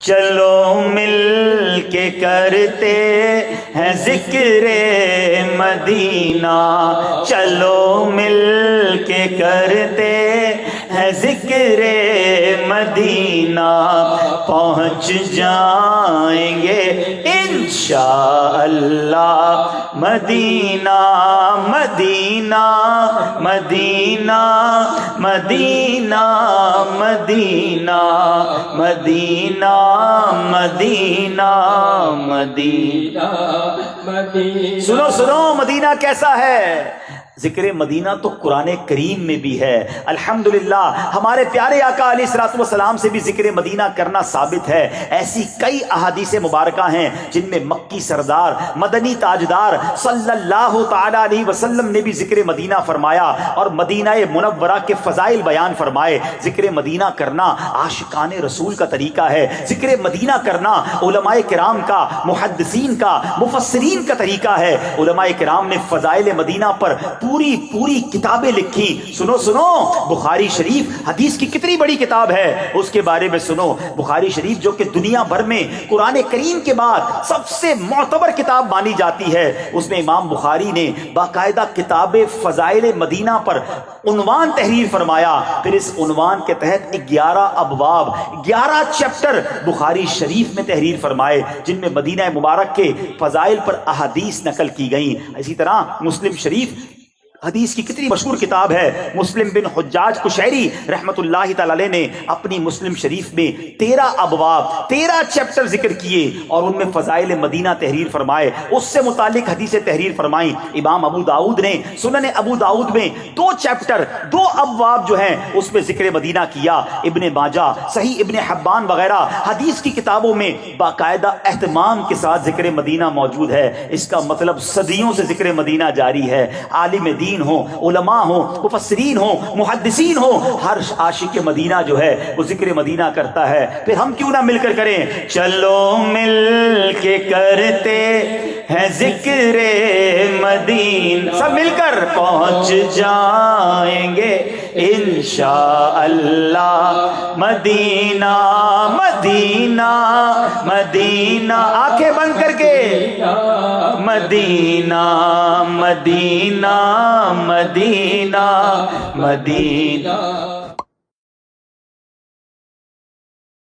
چلو مل کے کرتے ہیں ذکر مدینہ، چلو مل کے کرتے ہیں ذکر مدینہ، پہنچ جائیں گے انشاءاللہ مدینہ مدینہ مدینہ مدینہ مدینہ مدینہ مدینہ مدینہ مدینہ۔ سنو سنو مدینہ کیسا ہے؟ ذکر مدینہ تو قرآن کریم میں بھی ہے۔ الحمدللہ ہمارے پیارے آقا علیہ الصلوۃ والسلام سے بھی ذکر مدینہ کرنا ثابت ہے۔ ایسی کئی احادیث مبارکہ ہیں جن میں مکی سردار مدنی تاجدار صلی اللہ تعالی علیہ وسلم نے بھی ذکر مدینہ فرمایا اور مدینہ منورہ کے فضائل بیان فرمائے۔ ذکر مدینہ کرنا عاشقان رسول کا طریقہ ہے، ذکر مدینہ کرنا علماء کرام کا، محدثین کا، مفسرین کا طریقہ ہے۔ علماء کرام نے فضائل مدینہ پر پوری کتابیں لکھی۔ سنو سنو بخاری شریف حدیث کی کتنی بڑی کتاب ہے، اس کے بارے میں سنو۔ بخاری شریف جو کہ دنیا بھر میں قرآن کریم کے بعد سب سے معتبر کتاب مانی جاتی ہے، اس میں امام بخاری نے باقاعدہ کتاب فضائل مدینہ پر عنوان تحریر فرمایا۔ پھر اس عنوان کے تحت 11 ابواب 11 چیپٹر بخاری شریف میں تحریر فرمائے، جن میں مدینہ مبارک کے فضائل پر احادیث نقل کی گئیں۔ اسی طرح مسلم شریف حدیث کی کتنی مشہور کتاب ہے۔ مسلم بن حجاج قشیری رحمت اللہ تعالی علیہ نے اپنی مسلم شریف میں 13 ابواب 13 چیپٹر ذکر کیے اور ان میں فضائل مدینہ تحریر فرمائے، اس سے متعلق حدیثیں تحریر فرمائیں۔ امام ابو داؤد نے سنن ابو داؤد میں 2 چیپٹر 2 ابواب جو ہیں اس میں ذکر مدینہ کیا۔ ابن ماجہ، صحیح ابن حبان وغیرہ حدیث کی کتابوں میں باقاعدہ اہتمام کے ساتھ ذکر مدینہ موجود ہے۔ اس کا مطلب صدیوں سے ذکر مدینہ جاری ہے۔ عالم دین ہو، علماء ہو، مفسرین ہو، محدثین ہو، ہر عاشق مدینہ جو ہے وہ ذکر مدینہ کرتا ہے۔ پھر ہم کیوں نہ مل کر کریں؟ چلو مل کے کرتے ہیں ذکر مدینہ، سب مل کر پہنچ جائیں گے انشاءاللہ مدینہ مدینہ مدینہ، آنکھیں بند کر کے مدینہ مدینہ مدینہ مدینہ۔